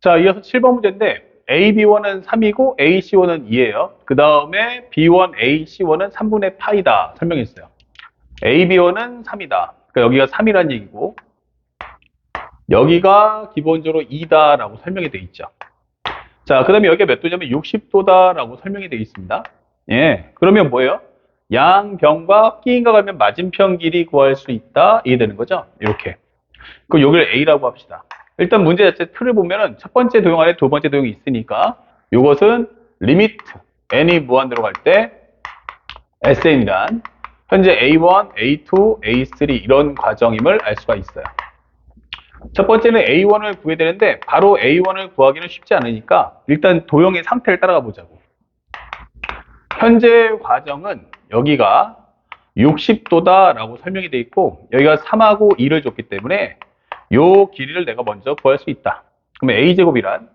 자, 이어서 7번 문제인데 AB1은 3이고 AC1은 2예요. 그 다음에 B1, AC1은 3분의 파이다 설명했어요. AB1은 3이다. 그러니까 여기가 3이란 얘기고 여기가 기본적으로 2다라고 설명이 되어 있죠. 자, 그 다음에 여기가 몇 도냐면 60도다라고 설명이 되어 있습니다. 예, 그러면 뭐예요? 양변과 끼인가 가면 맞은편 길이 구할 수 있다. 이게 되는 거죠. 이렇게. 그럼 여기를 A라고 합시다. 일단 문제 자체 틀을 보면은 첫 번째 도형 안에 두 번째 도형이 있으니까 이것은 리미트 n이 무한대로 갈 때 SN이란 현재 A1, A2, A3 이런 과정임을 알 수가 있어요. 첫 번째는 A1을 구해야 되는데 바로 A1을 구하기는 쉽지 않으니까 일단 도형의 상태를 따라가 보자고. 현재 과정은 여기가 60도다라고 설명이 되어 있고 여기가 3하고 2를 줬기 때문에 요 길이를 내가 먼저 구할 수 있다. 그러면 A제곱이란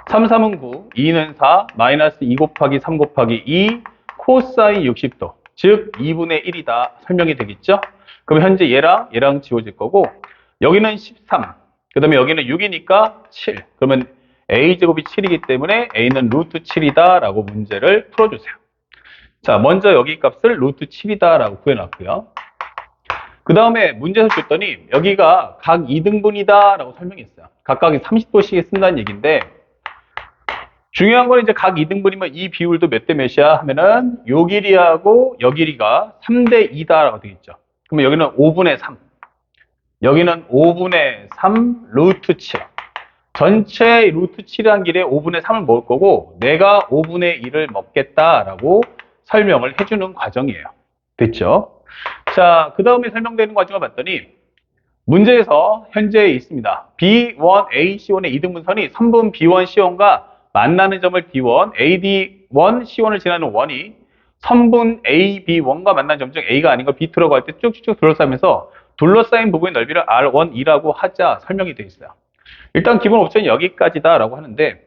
3, 3은 9, 2는 4, 마이너스 2 곱하기 3 곱하기 2 코사인 60도 즉 2분의 1이다 설명이 되겠죠. 그럼 현재 얘랑 지워질 거고 여기는 13, 그 다음에 여기는 6이니까 7. 그러면 A제곱이 7이기 때문에 A는 루트 7이다 라고 문제를 풀어주세요. 자, 먼저 여기 값을 루트 7이다 라고 구해놨고요. 그 다음에 문제에서 줬더니 여기가 각 2등분이다 라고 설명했어요. 각각이 30도씩 쓴다는 얘기인데 중요한 건 이제 각 2등분이면 이 비율도 몇 대 몇이야 하면은 요 길이하고 요 길이가 3대 2다 라고 되겠죠. 그러면 여기는 5분의 3. 여기는 5분의 3 루트 7. 전체 루트 7이라는 길에 5분의 3을 먹을 거고 내가 5분의 1을 먹겠다라고 설명을 해주는 과정이에요. 됐죠? 자, 그 다음에 설명되는 과정을 봤더니 문제에서 현재 있습니다. B1, AC1의 이등분선이 선분 B1, C1과 만나는 점을 D1, AD1, C1을 지나는 원이 선분 AB1과 만나는 점 중 A가 아닌 걸 B2라고 할 때 쭉쭉쭉 둘러싸면서 둘러싸인 부분의 넓이를 R1이라고 하자 설명이 되어 있어요. 일단 기본 옵션이 여기까지다라고 하는데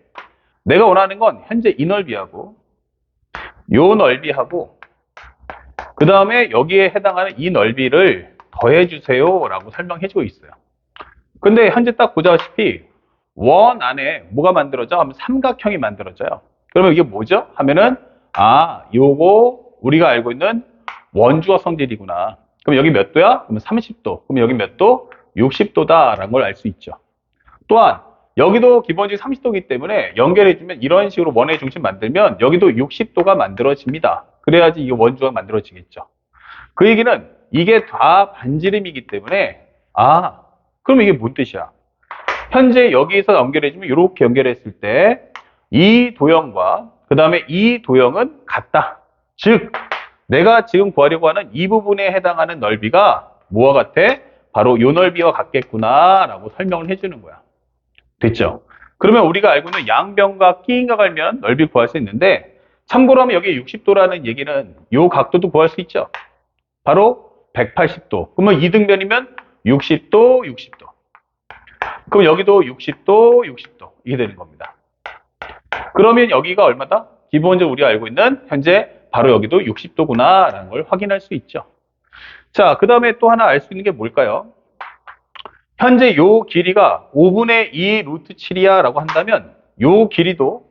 내가 원하는 건 현재 이 넓이하고 요 넓이하고 그 다음에 여기에 해당하는 이 넓이를 더해주세요 라고 설명해주고 있어요. 근데 현재 딱 보자시피 원 안에 뭐가 만들어져? 하면 삼각형이 만들어져요. 그러면 이게 뭐죠? 하면은 요거 우리가 알고 있는 원주어 성질이구나. 그럼 여기 몇 도야? 그러면 30도. 그럼 여기 몇 도? 60도다라는 걸 알 수 있죠. 또한 여기도 기본적으로 30도이기 때문에 연결해주면 이런 식으로 원의 중심 만들면 여기도 60도가 만들어집니다. 그래야지 이 원주어가 만들어지겠죠. 그 얘기는 이게 다 반지름이기 때문에 그럼 이게 뭔 뜻이야? 현재 여기서 연결해주면 이렇게 연결했을 때 이 도형과 그 다음에 이 도형은 같다. 즉 내가 지금 구하려고 하는 이 부분에 해당하는 넓이가 뭐와 같아? 바로 이 넓이와 같겠구나 라고 설명을 해주는 거야. 됐죠? 그러면 우리가 알고 있는 양변과 끼인가 갈면 넓이 구할 수 있는데 참고로 하면 여기 60도라는 얘기는 이 각도도 구할 수 있죠. 바로 180도. 그러면 이등변이면 60도, 60도. 그럼 여기도 60도, 60도. 이게 되는 겁니다. 그러면 여기가 얼마다? 기본적으로 우리가 알고 있는 현재 바로 여기도 60도구나 라는 걸 확인할 수 있죠. 자, 그 다음에 또 하나 알 수 있는 게 뭘까요? 현재 요 길이가 5분의 2 루트 7이야 라고 한다면 요 길이도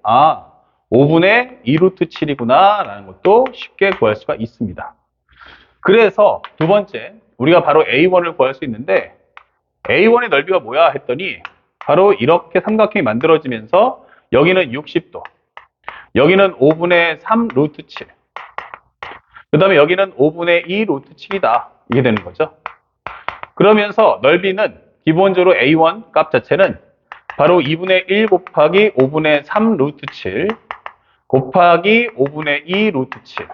5분의 2 루트 7이구나 라는 것도 쉽게 구할 수가 있습니다. 그래서 두 번째 우리가 바로 A1을 구할 수 있는데 A1의 넓이가 뭐야 했더니 바로 이렇게 삼각형이 만들어지면서 여기는 60도 여기는 5분의 3 루트 7 그 다음에 여기는 5분의 2 루트 7이다 이게 되는 거죠. 그러면서 넓이는 기본적으로 A1 값 자체는 바로 2분의 1 곱하기 5분의 3 루트 7 곱하기 5분의 2 루트 7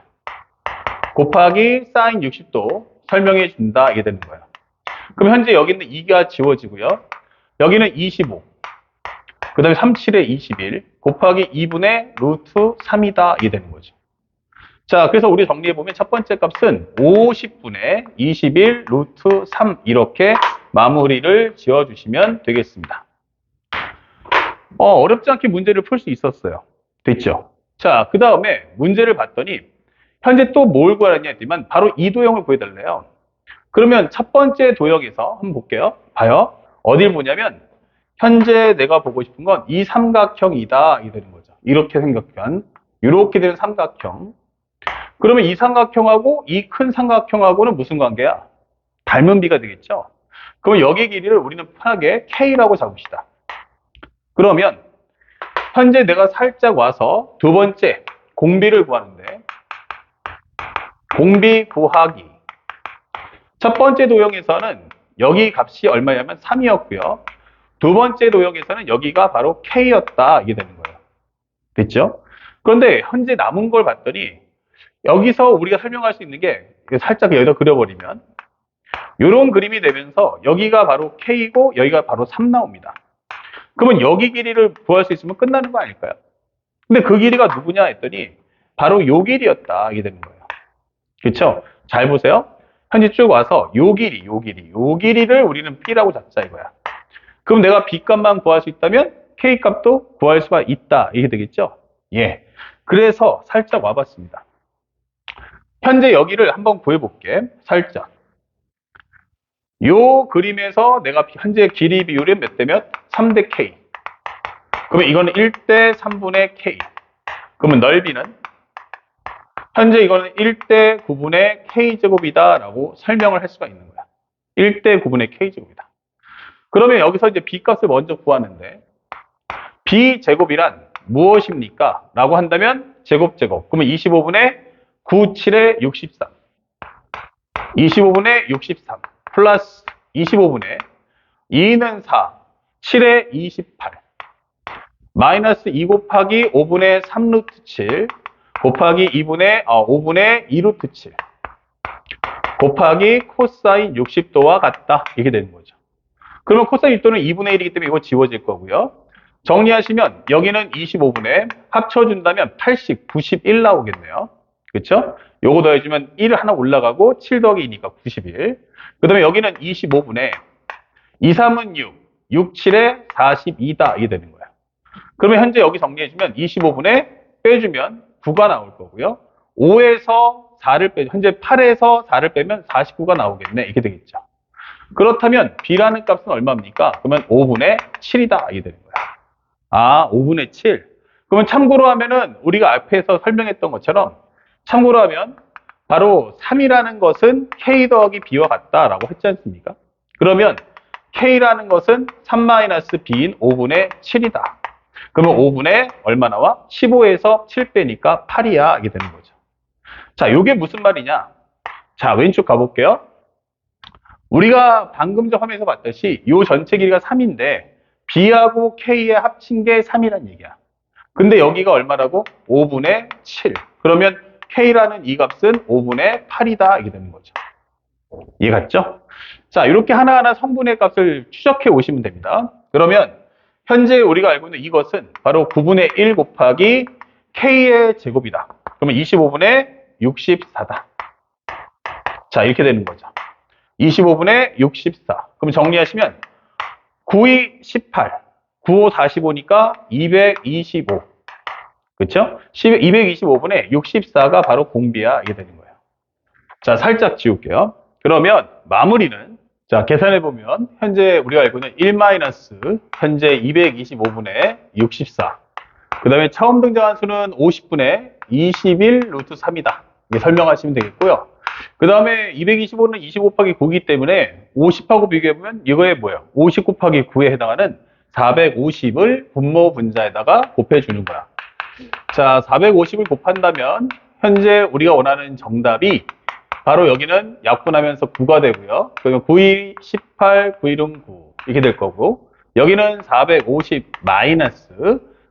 곱하기 사인 60도 설명해 준다 이게 되는 거예요. 그럼 현재 여기는 2가 지워지고요. 여기는 25 그 다음에 37에 21 곱하기 2분의 루트 3이다 이게 되는 거죠. 자, 그래서 우리 정리해보면 첫 번째 값은 50분의 21 루트 3 이렇게 마무리를 지어주시면 되겠습니다. 어렵지 않게 문제를 풀 수 있었어요. 됐죠? 자, 그 다음에 문제를 봤더니 현재 또 뭘 구하느냐 했더니 바로 이 도형을 구해달래요. 그러면 첫 번째 도형에서 한번 볼게요. 봐요. 어딜 보냐면 현재 내가 보고 싶은 건 이 삼각형이다. 이 되는 거죠. 이렇게 생각한, 이렇게 되는 삼각형. 그러면 이 삼각형하고 이 큰 삼각형하고는 무슨 관계야? 닮은 비가 되겠죠? 그럼 여기 길이를 우리는 편하게 K라고 잡읍시다. 그러면 현재 내가 살짝 와서 두 번째 공비를 구하는데, 공비 구하기. 첫 번째 도형에서는 여기 값이 얼마냐면 3이었고요. 두 번째 도형에서는 여기가 바로 K였다. 이게 되는 거예요. 됐죠? 그런데 현재 남은 걸 봤더니 여기서 우리가 설명할 수 있는 게 살짝 여기다 그려버리면 이런 그림이 되면서 여기가 바로 K고 여기가 바로 3 나옵니다. 그러면 여기 길이를 구할 수 있으면 끝나는 거 아닐까요? 근데 그 길이가 누구냐 했더니 바로 요 길이였다. 이게 되는 거예요. 그렇죠? 잘 보세요. 현재 쭉 와서 요 길이를 우리는 B라고 잡자 이거야. 그럼 내가 B 값만 구할 수 있다면 K 값도 구할 수가 있다. 이게 되겠죠? 예. 그래서 살짝 와봤습니다. 현재 여기를 한번 구해볼게. 살짝. 요 그림에서 내가 현재 길이 비율이 몇 대면? 3대 K. 그러면 이거는 1대 3분의 K. 그러면 넓이는? 현재 이거는 1대 9분의 K제곱이다 라고 설명을 할 수가 있는 거야. 1대 9분의 K제곱이다. 그러면 여기서 이제 B 값을 먼저 구하는데 B 제곱이란 무엇입니까? 라고 한다면 제곱. 그러면 25분의 9, 7에 63. 25분의 63 플러스 25분의 2는 4, 7에 28 마이너스 2 곱하기 5분의 3 루트 7 곱하기 5분의 2 루트 7 곱하기 코사인 60도와 같다. 이게 되는 거죠. 그러면 코사인 60도는 2분의 1이기 때문에 이거 지워질 거고요. 정리하시면 여기는 25분의 합쳐준다면 80, 91 나오겠네요. 그렇죠? 요거 더해주면 1 하나 올라가고 7 더하기 2니까 91. 그 다음에 여기는 25분의 2, 3은 6, 6, 7에 42다. 이게 되는 거예요. 그러면 현재 여기 정리해주면 25분의 빼주면 9가 나올 거고요. 5에서 4를 빼, 현재 8에서 4를 빼면 49가 나오겠네. 이게 되겠죠. 그렇다면 B라는 값은 얼마입니까? 그러면 5분의 7이다. 이게 되는 거야. 아, 5분의 7. 그러면 참고로 하면은 우리가 앞에서 설명했던 것처럼 참고로 하면 바로 3이라는 것은 K 더하기 B와 같다라고 했지 않습니까? 그러면 K라는 것은 3-B인 5분의 7이다. 그러면 5분의 얼마 나와? 15에서 7 빼니까 8이야. 이게 되는 거죠. 자, 이게 무슨 말이냐? 자, 왼쪽 가볼게요. 우리가 방금 전 화면에서 봤듯이 이 전체 길이가 3인데 B하고 K의 합친 게 3이란 얘기야. 근데 여기가 얼마라고? 5분의 7. 그러면 K라는 이 값은 5분의 8이다. 이게 되는 거죠. 이해 갔죠? 자, 이렇게 하나하나 성분의 값을 추적해 오시면 됩니다. 그러면 현재 우리가 알고 있는 이것은 바로 9분의 1 곱하기 K의 제곱이다. 그러면 25분의 64다. 자, 이렇게 되는 거죠. 25분의 64. 그럼 정리하시면 9이 18, 9, 5, 45니까 225. 그렇죠? 225분의 64가 바로 공비야. 이게 되는 거예요. 자, 살짝 지울게요. 그러면 마무리는 자, 계산해보면 현재 우리가 알고 있는 1 마이너스 현재 225분의 64. 그 다음에 처음 등장한 수는 50분의 21 루트 3이다. 이게 설명하시면 되겠고요. 그 다음에 225는 20 곱하기 9이기 때문에 50하고 비교해보면 이거에 뭐예요? 50 곱하기 9에 해당하는 450을 분모 분자에다가 곱해주는 거야. 자, 450을 곱한다면 현재 우리가 원하는 정답이 바로 여기는 약분하면서 9가 되고요. 그러면 9이 18, 9일은 9 이렇게 될 거고 여기는 450 마이너스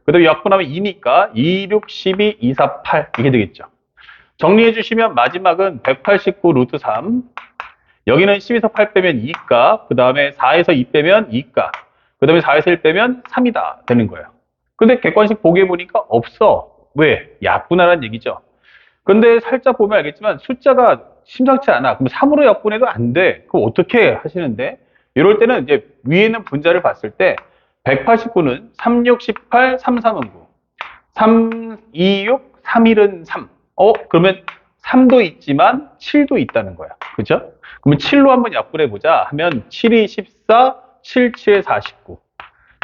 그 다음에 약분하면 2니까 2, 6, 12, 2, 4, 8 이렇게 되겠죠. 정리해 주시면 마지막은 189 루트 3 여기는 10에서 8 빼면 2값 그 다음에 4에서 2 빼면 2값 그 다음에 4에서 1 빼면 3이다 되는 거예요. 근데 객관식 보기에 보니까 없어. 왜? 약분하라는 얘기죠. 근데 살짝 보면 알겠지만 숫자가 심상치 않아. 그럼 3으로 약분해도 안 돼. 그럼 어떻게 하시는데? 이럴 때는 이제 위에 있는 분자를 봤을 때 189는 3, 6, 18, 3, 3은 9 3, 2, 6, 3, 1은 3 그러면 3도 있지만 7도 있다는 거야. 그죠? 그러면 7로 한번 약분해 보자 하면 7이 14, 7, 7에 49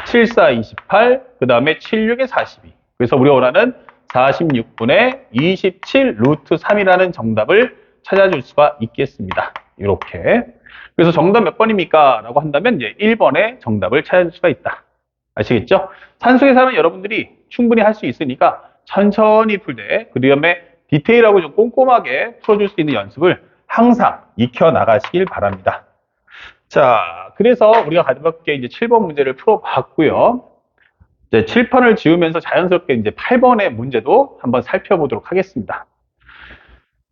7, 4, 28, 그 다음에 7, 6에 42. 그래서 우리가 원하는 46분의 27 루트 3이라는 정답을 찾아줄 수가 있겠습니다. 이렇게. 그래서 정답 몇 번입니까? 라고 한다면 이제 1번의 정답을 찾아줄 수가 있다. 아시겠죠? 산수계산은 여러분들이 충분히 할 수 있으니까 천천히 풀되 그 다음에 디테일하고 좀 꼼꼼하게 풀어줄 수 있는 연습을 항상 익혀나가시길 바랍니다. 자, 그래서 우리가 가볍게 이제 7번 문제를 풀어봤고요. 이제 칠판을 지우면서 자연스럽게 이제 8번의 문제도 한번 살펴보도록 하겠습니다.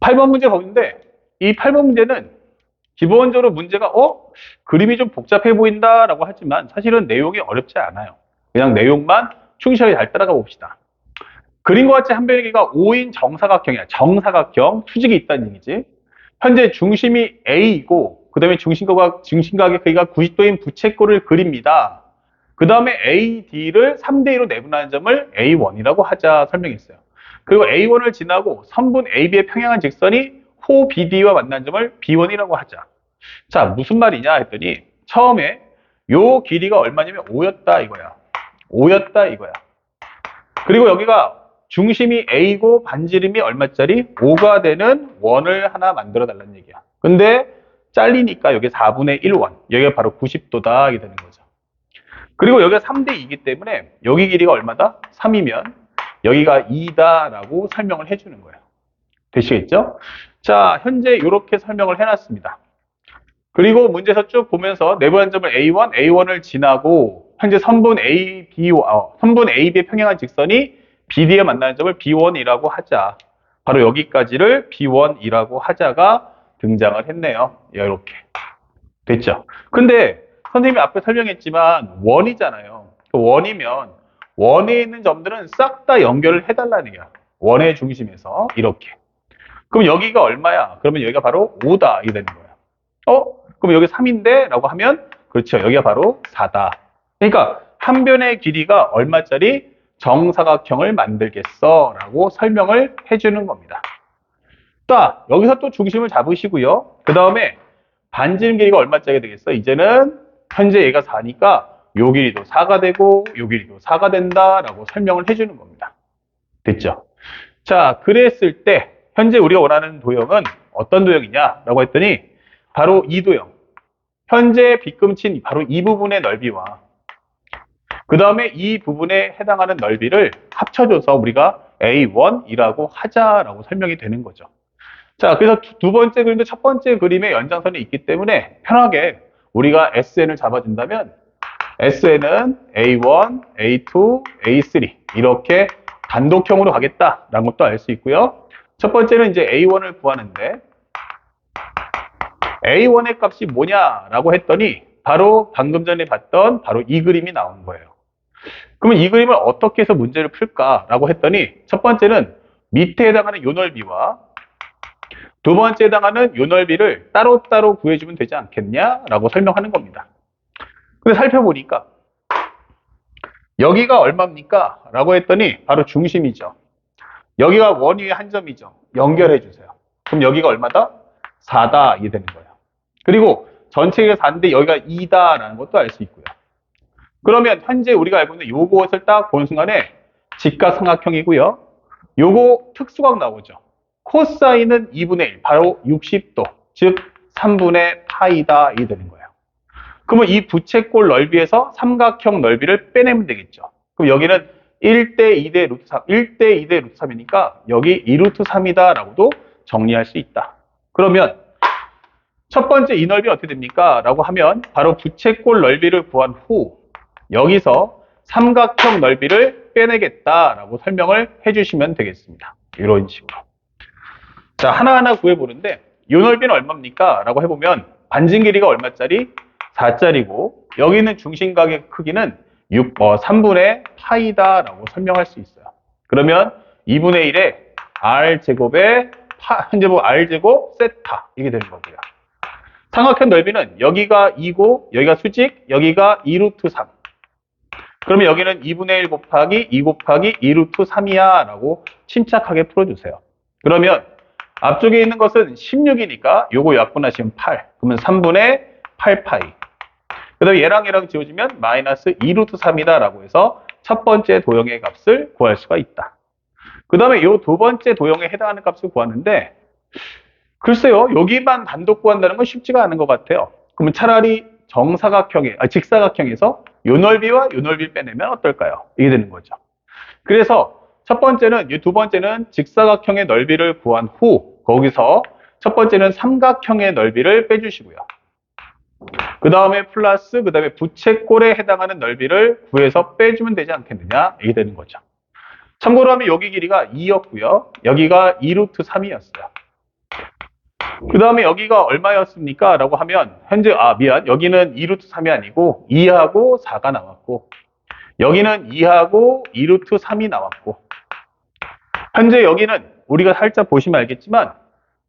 8번 문제 보는데 이 8번 문제는 기본적으로 문제가 그림이 좀 복잡해 보인다라고 하지만 사실은 내용이 어렵지 않아요. 그냥 내용만 충실하게 잘 따라가 봅시다. 그림과 같이 한 변의 길이가 5인 정사각형이야. 정사각형 수직이 있다는 얘기지. 현재 중심이 A이고 그 다음에 중심각의 크기가 90도인 부채꼴을 그립니다. 그 다음에 AD를 3대2로 내분하는 점을 A1이라고 하자 설명했어요. 그리고 A1을 지나고 선분 AB의 평행한 직선이 호 BD와 만난 점을 B1이라고 하자. 자, 무슨 말이냐 했더니 처음에 요 길이가 얼마냐면 5였다 이거야. 5였다 이거야. 그리고 여기가 중심이 A고 반지름이 얼마짜리? 5가 되는 원을 하나 만들어 달라는 얘기야. 근데 잘리니까 여기 4분의 1원. 여기가 바로 90도다 이게 되는 거죠. 그리고 여기가 3대 2이기 때문에 여기 길이가 얼마다? 3이면 여기가 2다라고 설명을 해주는 거예요. 되시겠죠? 자, 현재 이렇게 설명을 해놨습니다. 그리고 문제에서 쭉 보면서 내부한 점을 A1을 지나고 현재 선분 AB의 평행한 직선이 BD에 만나는 점을 B1이라고 하자. 바로 여기까지를 B1이라고 하자가 등장을 했네요. 이렇게. 됐죠? 근데 선생님이 앞에 설명했지만 원이잖아요. 원이면 원에 있는 점들은 싹 다 연결을 해달라는 얘기야. 원의 중심에서 이렇게. 그럼 여기가 얼마야? 그러면 여기가 바로 5다 이게 되는 거야. 그럼 여기 3인데? 라고 하면 그렇죠. 여기가 바로 4다. 그러니까 한 변의 길이가 얼마짜리 정사각형을 만들겠어 라고 설명을 해주는 겁니다. 여기서 또 중심을 잡으시고요. 그 다음에 반지름 길이가 얼마짜리 되겠어? 이제는 현재 얘가 4니까 요 길이도 4가 되고 요 길이도 4가 된다라고 설명을 해주는 겁니다. 됐죠? 자, 그랬을 때 현재 우리가 원하는 도형은 어떤 도형이냐라고 했더니 바로 이 도형. 현재 빗금친 바로 이 부분의 넓이와 그 다음에 이 부분에 해당하는 넓이를 합쳐줘서 우리가 A1이라고 하자라고 설명이 되는 거죠. 자, 그래서 두 번째 그림도 첫 번째 그림의 연장선이 있기 때문에 편하게 우리가 SN을 잡아준다면 SN은 A1, A2, A3 이렇게 단독형으로 가겠다라는 것도 알 수 있고요. 첫 번째는 이제 A1을 구하는데 A1의 값이 뭐냐라고 했더니 바로 방금 전에 봤던 바로 이 그림이 나온 거예요. 그러면 이 그림을 어떻게 해서 문제를 풀까라고 했더니 첫 번째는 밑에 해당하는 요 넓이와 두 번째 해당하는 요 넓이를 따로따로 구해주면 되지 않겠냐라고 설명하는 겁니다. 근데 살펴보니까 여기가 얼마입니까? 라고 했더니 바로 중심이죠. 여기가 원 위에 한 점이죠. 연결해 주세요. 그럼 여기가 얼마다? 4다 이게 되는 거예요. 그리고 전체가 4인데 여기가 2다라는 것도 알 수 있고요. 그러면 현재 우리가 알고 있는 요것을 딱 보는 순간에 직각삼각형이고요. 요거 특수각 나오죠. 코사인은 2분의 1, 바로 60도, 즉 3분의 파이다 이게 되는 거예요. 그러면 이 부채꼴 넓이에서 삼각형 넓이를 빼내면 되겠죠. 그럼 여기는 1대 2대 루트 3, 1대 2대 루트 3이니까 여기 2루트 3이다 라고도 정리할 수 있다. 그러면 첫 번째 이 넓이 어떻게 됩니까? 라고 하면 바로 부채꼴 넓이를 구한 후 여기서 삼각형 넓이를 빼내겠다라고 설명을 해주시면 되겠습니다. 이런 식으로. 자, 하나하나 구해보는데 이 넓이는 얼마입니까? 라고 해보면 반진 길이가 얼마짜리? 4짜리고 여기는 중심각의 크기는 3분의 파이다라고 설명할 수 있어요. 그러면 2분의 1에 r제곱에 현재 r제곱 세타 이게 되는 거고요. 삼각형 넓이는 여기가 2고 여기가 수직 여기가 2루트 3. 그러면 여기는 2분의 1 곱하기 2 곱하기 2루트 3이야 라고 침착하게 풀어주세요. 그러면 앞쪽에 있는 것은 16이니까 요거 약분하시면 8. 그러면 3분의 8파이. 그 다음에 얘랑 지워지면 마이너스 2 루트 3이다 라고 해서 첫 번째 도형의 값을 구할 수가 있다. 그 다음에 이 두 번째 도형에 해당하는 값을 구하는데 글쎄요, 여기만 단독 구한다는 건 쉽지가 않은 것 같아요. 그러면 차라리 직사각형에서 요 넓이와 요 넓이를 빼내면 어떨까요? 이게 되는 거죠. 그래서 첫 번째는, 이 두 번째는 직사각형의 넓이를 구한 후 거기서 첫 번째는 삼각형의 넓이를 빼주시고요. 그 다음에 플러스, 그 다음에 부채꼴에 해당하는 넓이를 구해서 빼주면 되지 않겠느냐? 이게 되는 거죠. 참고로 하면 여기 길이가 2였고요. 여기가 2 루트 3이었어요. 그 다음에 여기가 얼마였습니까? 라고 하면 현재 여기는 2 루트 3이 아니고 2하고 4가 나왔고 여기는 2하고 2 루트 3이 나왔고 현재 여기는 우리가 살짝 보시면 알겠지만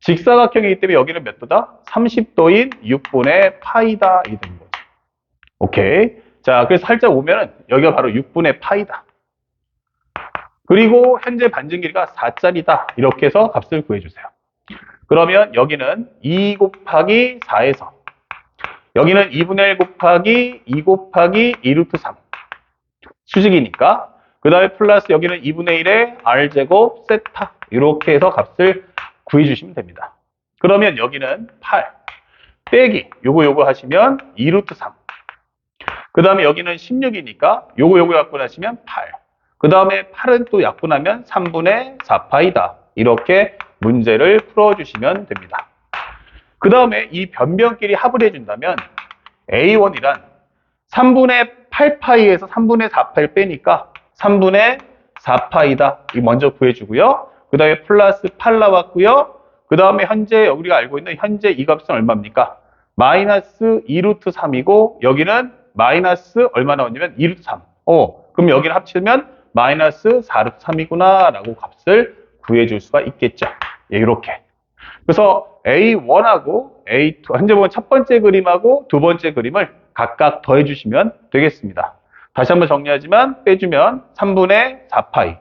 직사각형이기 때문에 여기는 몇 도다? 30도인 6분의 파이다 이게 되는 거죠. 오케이. 자, 그래서 살짝 오면은 여기가 바로 6분의 파이다. 그리고 현재 반증 길이가 4짜리다. 이렇게 해서 값을 구해주세요. 그러면 여기는 2 곱하기 4에서 여기는 2분의 1 곱하기 2 곱하기 2 루트 3 수직이니까 그 다음에 플러스 여기는 2분의 1의 r제곱 세타 이렇게 해서 값을 구해주시면 됩니다. 그러면 여기는 8 빼기 요거 하시면 2 루트 3 그 다음에 여기는 16이니까 요거 약분하시면 8 그 다음에 8은 또 약분하면 3분의 4파이다. 이렇게 문제를 풀어주시면 됩니다. 그 다음에 이 변변끼리 합을 해준다면 A1이란 3분의 8파이에서 3분의 4파이를 빼니까 3분의 4파이다. 이 먼저 구해주고요. 그 다음에 플러스 8 나왔고요. 그 다음에 현재 우리가 알고 있는 현재 이 값은 얼마입니까? 마이너스 2 루트 3이고 여기는 마이너스 얼마 나왔냐면 2 루트 3. 그럼 여기를 합치면 마이너스 4 루트 3이구나 라고 값을 구해줄 수가 있겠죠. 예, 이렇게. 그래서 A1하고 A2, 현재 보면 첫 번째 그림하고 두 번째 그림을 각각 더해주시면 되겠습니다. 다시 한번 정리하지만 빼주면 3분의 4파이,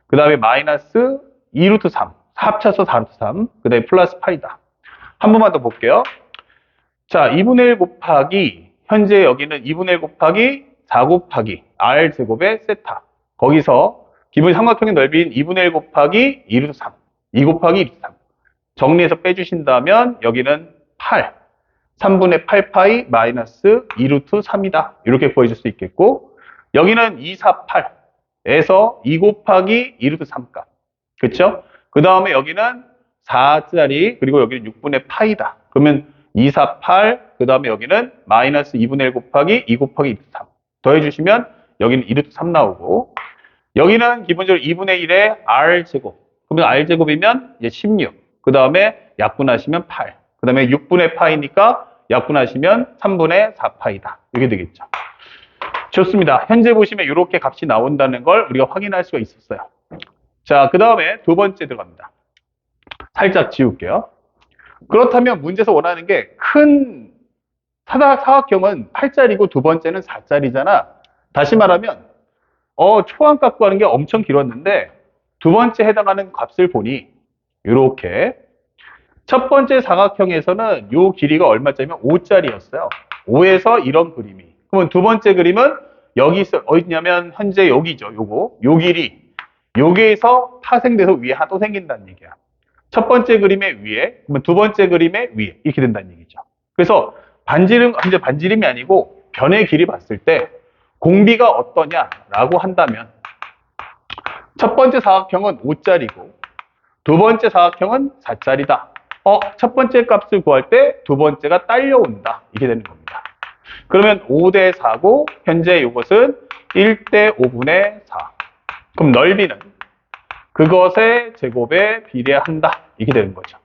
그 다음에 마이너스 2 루트 3, 합쳐서 4 루트 3, 그 다음에 플러스 파이다. 한 번만 더 볼게요. 자, 2분의 1 곱하기, 현재 여기는 2분의 1 곱하기 4 곱하기 R제곱의 세타. 거기서 기본 삼각형의 넓이인 2분의 1 곱하기 2 루트 3, 2 곱하기 2 루트 3. 정리해서 빼주신다면 여기는 8, 3분의 8파이 마이너스 2 루트 3이다. 이렇게 구해줄 수 있겠고 여기는 2, 4, 8에서 2 곱하기 2 루트 3값. 그쵸? 그 다음에 여기는 4짜리 그리고 여기는 6분의 파이다. 그러면 2, 4, 8, 그 다음에 여기는 마이너스 2분의 1 곱하기 2 곱하기 2 루트 3. 더해주시면 여기는 2 루트 3 나오고 여기는 기본적으로 2분의 1의 R제곱. 그러면 R제곱이면 이제 16. 그 다음에 약분하시면 8. 그 다음에 6분의 파이니까 약분하시면 3분의 4파이다. 이렇게 되겠죠. 좋습니다. 현재 보시면 이렇게 값이 나온다는 걸 우리가 확인할 수가 있었어요. 자, 그 다음에 두 번째 들어갑니다. 살짝 지울게요. 그렇다면 문제에서 원하는 게 큰 사각형은 8짜리고 두 번째는 4짜리잖아. 다시 말하면 초항값 구하는 게 엄청 길었는데 두 번째 해당하는 값을 보니 이렇게 첫 번째 사각형에서는 요 길이가 얼마짜리면 5짜리였어요. 5에서 이런 그림이. 그러면 두 번째 그림은 여기 어디 있냐면 현재 여기죠. 요 길이. 여기에서 파생돼서 위에 하나 또 생긴다는 얘기야. 첫 번째 그림의 위에, 그러면 두 번째 그림의 위에 이렇게 된다는 얘기죠. 그래서 현재 반지름이 아니고 변의 길이 봤을 때 공비가 어떠냐라고 한다면 첫 번째 사각형은 5짜리고 두 번째 사각형은 4짜리다. 첫 번째 값을 구할 때 두 번째가 딸려온다. 이게 되는 겁니다. 그러면 5대 4고 현재 이것은 1대 5분의 4. 그럼 넓이는 그것의 제곱에 비례한다. 이게 되는 거죠.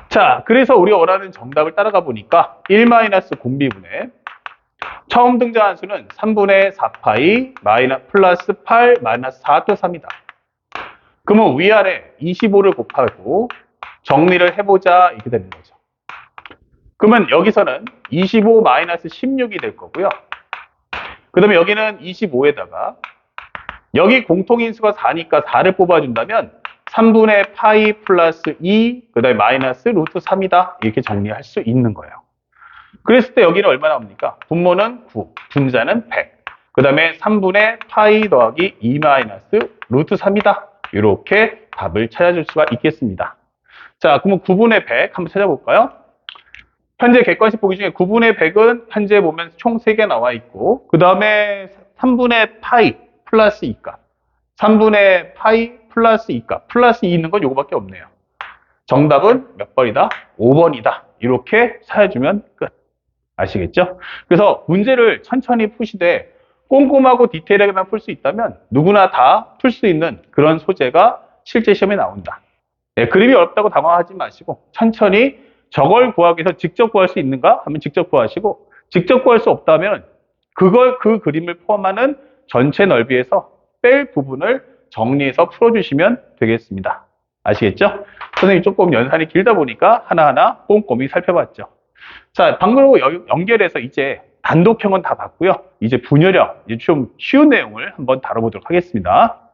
자, 그래서 우리가 원하는 정답을 따라가 보니까 1 공비분의 처음 등장한 수는 3분의 4파이 플러스 8 마이너스 4 또 3이다. 그러면 위아래 25를 곱하고 정리를 해보자 이렇게 되는 거죠. 그러면 여기서는 25 마이너스 16이 될 거고요. 그 다음에 여기는 25에다가 여기 공통인수가 4니까 4를 뽑아준다면 3분의 파이 플러스 2, 그 다음에 마이너스 루트 3이다. 이렇게 정리할 수 있는 거예요. 그랬을 때 여기는 얼마 나옵니까? 분모는 9, 분자는 100. 그 다음에 3분의 파이 더하기 2 마이너스 루트 3이다. 이렇게 답을 찾아줄 수가 있겠습니다. 자, 그러면 9분의 100 한번 찾아볼까요? 현재 객관식 보기 중에 9분의 100은 현재 보면 총 3개 나와 있고, 그 다음에 3분의 파이 플러스 2값, 3분의 파이 플러스 2값, 플러스 2 있는 건 요거밖에 없네요. 정답은 몇 번이다? 5번이다. 이렇게 찾아주면 끝. 아시겠죠? 그래서 문제를 천천히 푸시되 꼼꼼하고 디테일하게만 풀 수 있다면 누구나 다 풀 수 있는 그런 소재가 실제 시험에 나온다. 네, 그림이 어렵다고 당황하지 마시고 천천히 저걸 구하기 위해서 직접 구할 수 있는가 하면 직접 구하시고, 직접 구할 수 없다면 그 그림을 포함하는 전체 넓이에서 뺄 부분을 정리해서 풀어주시면 되겠습니다. 아시겠죠? 선생님이 조금 연산이 길다 보니까 하나하나 꼼꼼히 살펴봤죠. 자, 방금으로 연결해서 이제 단독형은 다 봤고요. 이제 분열형, 이제 좀 쉬운 내용을 한번 다뤄보도록 하겠습니다.